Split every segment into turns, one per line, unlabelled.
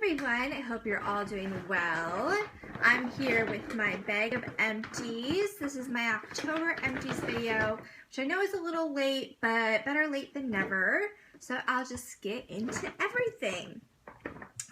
everyone, I hope you're all doing well. I'm here with my bag of empties. This is my October empties video, which I know is a little late, but better late than never. So I'll just get into everything.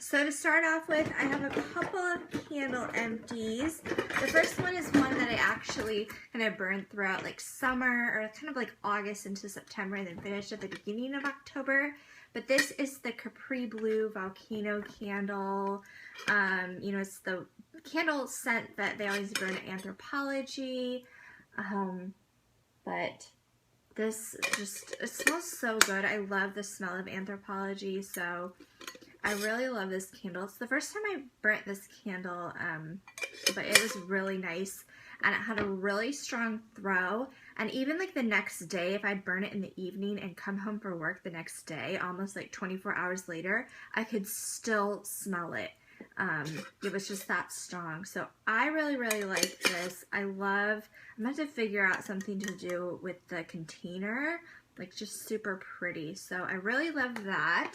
So to start off with, I have a couple of candle empties. The first one is one that I actually kind of burned throughout like summer or kind of like August into September and then finished at the beginning of October. But this is the Capri Blue Volcano Candle. You know, it's the candle scent that they always burn at Anthropology. But this just, it smells so good. I love the smell of Anthropology, so I really love this candle. It's the first time I burnt this candle, but it was really nice. And it had a really strong throw. And even like the next day, if I'd burn it in the evening and come home for work the next day, almost like 24 hours later, I could still smell it. It was just that strong. So I really, really like this. I'm going to have to figure out something to do with the container. Like just super pretty. So I really love that.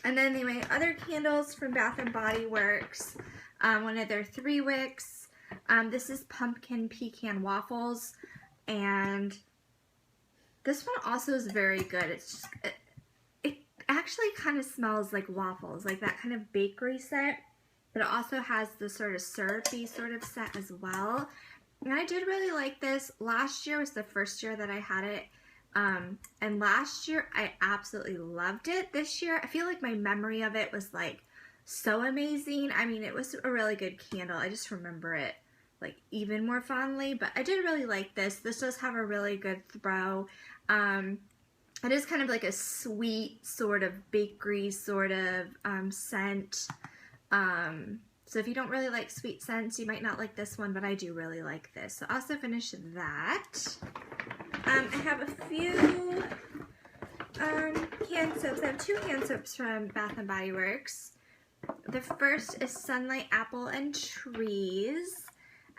And then my other candles from Bath & Body Works, one of their 3 wicks. This is Pumpkin Pecan Waffles, and this one also is very good. It's just, it actually kind of smells like waffles, like that kind of bakery scent, but it also has the sort of syrupy sort of scent as well. And I did really like this. Last year was the first year that I had it. And last year I absolutely loved it. This year I feel like my memory of it was like so amazing. I mean, it was a really good candle. I just remember it like even more fondly, but I did really like this. This does have a really good throw. It is kind of like a sweet sort of bakery sort of scent. So if you don't really like sweet scents, you might not like this one, but I do really like this. So I'll also finish that. I have a few hand soaps. I have 2 hand soaps from Bath & Body Works. The first is Sunlight Apple and Trees.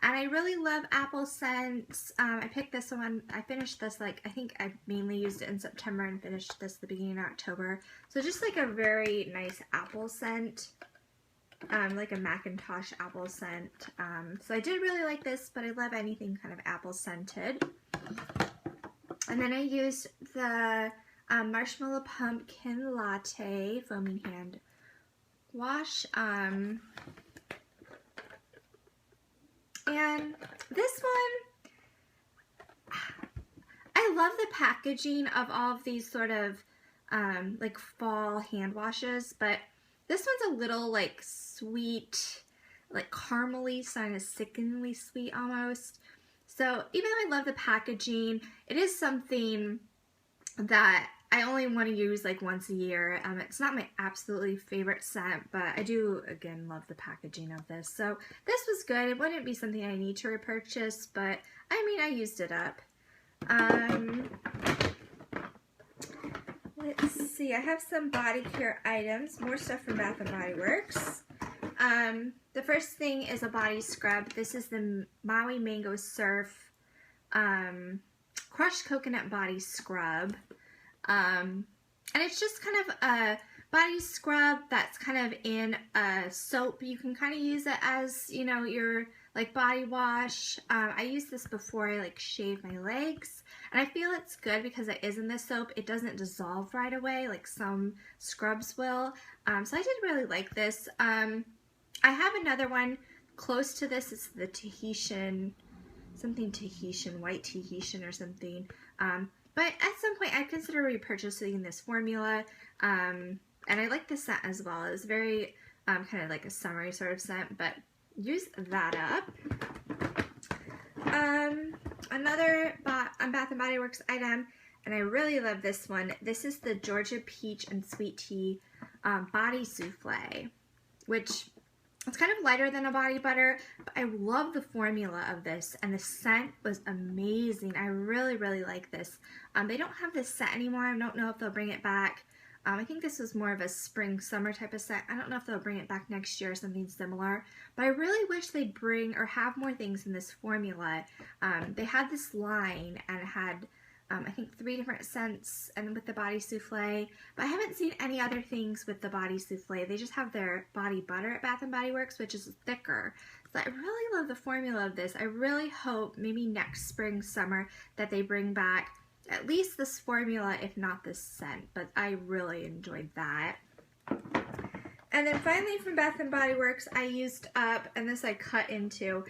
And I really love apple scents. I picked this one. I finished this like, I think I mainly used it in September and finished this the beginning of October. So just like a very nice apple scent. Like a Macintosh apple scent. So I did really like this, but I love anything kind of apple scented. And then I used the Marshmallow Pumpkin Latte Foaming Hand Wash. And this one, I love the packaging of all of these sort of like fall hand washes, but this one's a little like sweet, like caramely, kind of sickeningly sweet almost. So even though I love the packaging, it is something that I only want to use like once a year. It's not my absolutely favorite scent, but I do, again, love the packaging of this. So this was good. It wouldn't be something I need to repurchase, but I mean, I used it up. Let's see, I have some body care items, more stuff from Bath & Body Works. The first thing is a body scrub. This is the Maui Mango Surf Crushed Coconut Body Scrub. And it's just kind of a body scrub that's kind of in a soap. You can kind of use it as, you know, your like body wash. I used this before I like shave my legs, and I feel it's good because it is in the soap. It doesn't dissolve right away like some scrubs will. So I did really like this. I have another one close to this. It's the Tahitian, something Tahitian, white Tahitian or something. But at some point I consider repurchasing this formula, and I like the scent as well. It was very kind of like a summery sort of scent, but use that up. Another Bath & Body Works item, and I really love this one. This is the Georgia Peach and Sweet Tea Body Souffle, which it's kind of lighter than a body butter, but I love the formula of this, and the scent was amazing. I really, really like this. They don't have this scent anymore. I don't know if they'll bring it back. I think this was more of a spring, summer type of scent. I don't know if they'll bring it back next year or something similar, but I really wish they'd bring or have more things in this formula. They had this line and it had I think 3 different scents and with the body souffle, but I haven't seen any other things with the body souffle. They just have their body butter at Bath & Body Works, which is thicker. So I really love the formula of this. I really hope maybe next spring, summer that they bring back at least this formula, if not this scent, but I really enjoyed that. And then finally from Bath & Body Works, I used up, and this I cut into,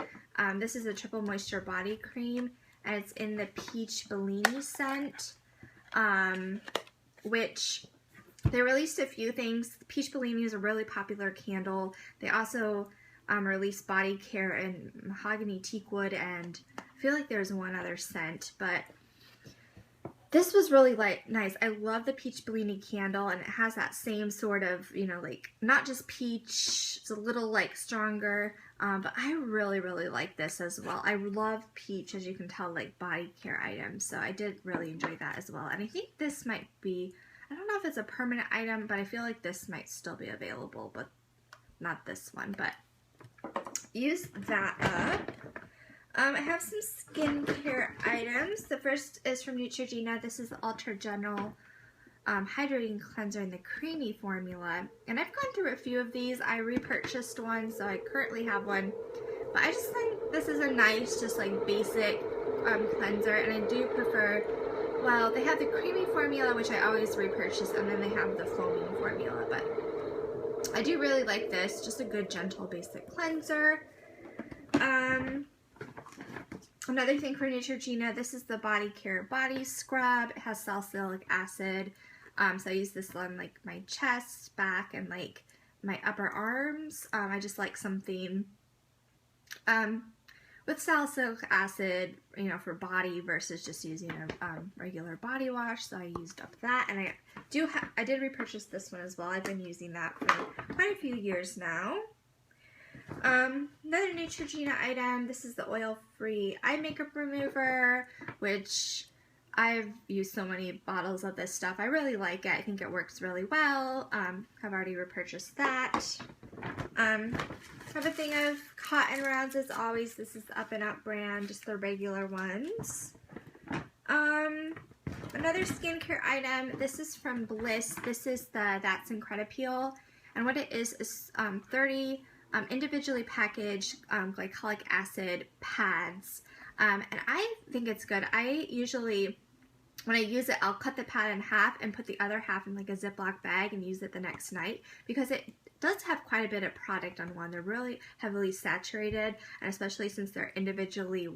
this is a Triple Moisture Body Cream, and it's in the Peach Bellini scent, which they released a few things. Peach Bellini is a really popular candle. They also released Body Care and Mahogany Teakwood, and I feel like there's one other scent, but this was really nice. I love the Peach Bellini candle, and it has that same sort of, you know, like, not just peach, it's a little, like, stronger, but I really, really like this as well. I love peach, as you can tell, like, body care items, so I did really enjoy that as well. And I think this might be, I don't know if it's a permanent item, but I feel like this might still be available, but not this one, but use that up. I have some skincare items. The first is from Neutrogena. This is the Ultra Gentle Hydrating Cleanser in the creamy formula. And I've gone through a few of these. I repurchased one, so I currently have one. But I just think this is a nice, just like basic cleanser. And I do prefer, well, they have the creamy formula, which I always repurchase, and then they have the foaming formula. But I do really like this. Just a good, gentle, basic cleanser. Another thing for Neutrogena, this is the Body Care Body Scrub. It has salicylic acid, so I use this on like my chest, back, and like my upper arms. I just like something with salicylic acid, you know, for body versus just using a regular body wash. So I used up that, and I did repurchase this one as well. I've been using that for quite a few years now. Another Neutrogena item, this is the oil-free eye makeup remover, which I've used so many bottles of this stuff. I really like it. I think it works really well. I've already repurchased that. Have a thing of cotton rounds as always. This is the Up and Up brand, just the regular ones. Another skincare item, this is from Bliss. This is the That's Incredipeel, and what it is 30 individually packaged glycolic acid pads, and I think it's good. I usually, when I use it, I'll cut the pad in half and put the other half in like a Ziploc bag and use it the next night, because it does have quite a bit of product on one. They're really heavily saturated, and especially since they're individually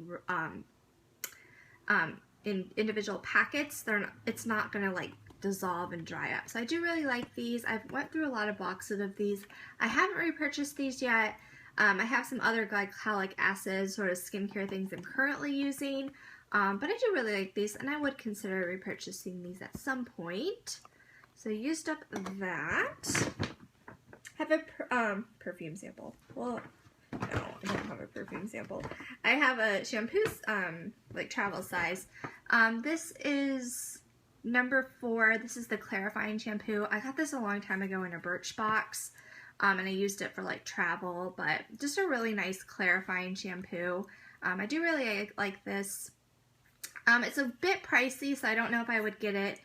in individual packets, it's not gonna like dissolve and dry up. So I do really like these. I've went through a lot of boxes of these. I haven't repurchased these yet. I have some other glycolic acid sort of skincare things I'm currently using, but I do really like these, and I would consider repurchasing these at some point. So I used up that. I have a perfume sample. Well, no, I don't have a perfume sample. I have a shampoo, like travel size. This is number 4. This is the clarifying shampoo. I got this a long time ago in a Birchbox, and I used it for like travel, but just a really nice clarifying shampoo. I do really like this. It's a bit pricey, so I don't know if I would get it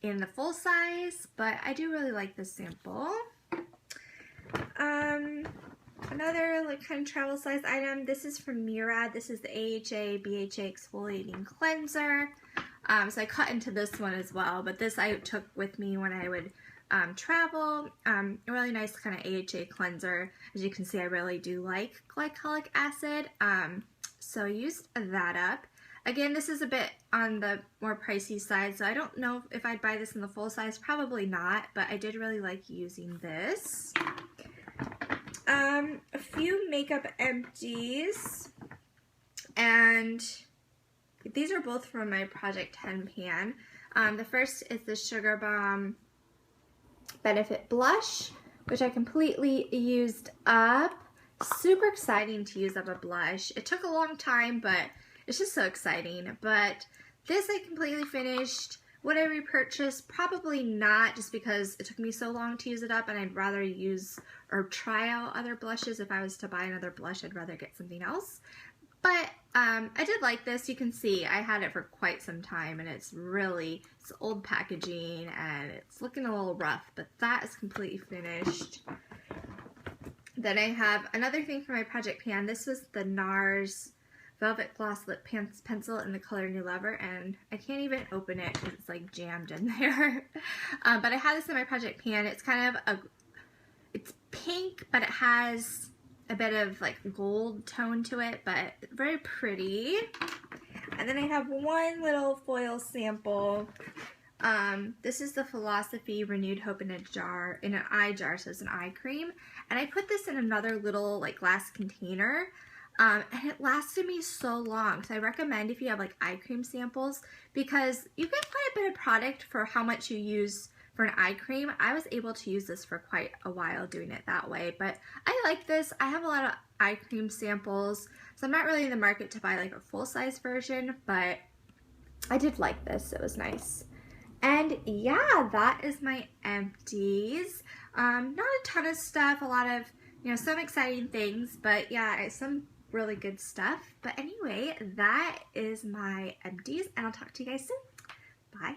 in the full size, but I do really like this sample. Another like kind of travel size item, this is from Murad. This is the AHA BHA exfoliating cleanser. So I cut into this one as well, but this I took with me when I would travel. A really nice kind of AHA cleanser. As you can see, I really do like glycolic acid, so I used that up. Again, this is a bit on the more pricey side, so I don't know if I'd buy this in the full size. Probably not, but I did really like using this. A few makeup empties, and these are both from my Project 10 pan. The first is the Sugar Bomb Benefit Blush, which I completely used up. Super exciting to use up a blush. It took a long time, but it's just so exciting. But this I completely finished. Would I repurchase? Probably not, just because it took me so long to use it up, and I'd rather use or try out other blushes. If I was to buy another blush, I'd rather get something else. But I did like this. You can see I had it for quite some time, and it's old packaging, and it's looking a little rough, but that is completely finished. Then I have another thing for my project pan. This was the NARS Velvet Gloss Lip Pencil in the color New Lover, and I can't even open it because it's like jammed in there. But I have this in my project pan. It's kind of it's pink, but it has a bit of like gold tone to it, but very pretty. And then I have one little foil sample. This is the Philosophy Renewed Hope in an eye jar, so it's an eye cream. And I put this in another little like glass container, and it lasted me so long. So I recommend if you have like eye cream samples, because you get quite a bit of product for how much you use for an eye cream. I was able to use this for quite a while doing it that way, but I like this. I have a lot of eye cream samples, so I'm not really in the market to buy like a full-size version, but I did like this. It was nice. And yeah, that is my empties. Not a ton of stuff, a lot of, some exciting things, but yeah, some really good stuff. But anyway, that is my empties, and I'll talk to you guys soon. Bye.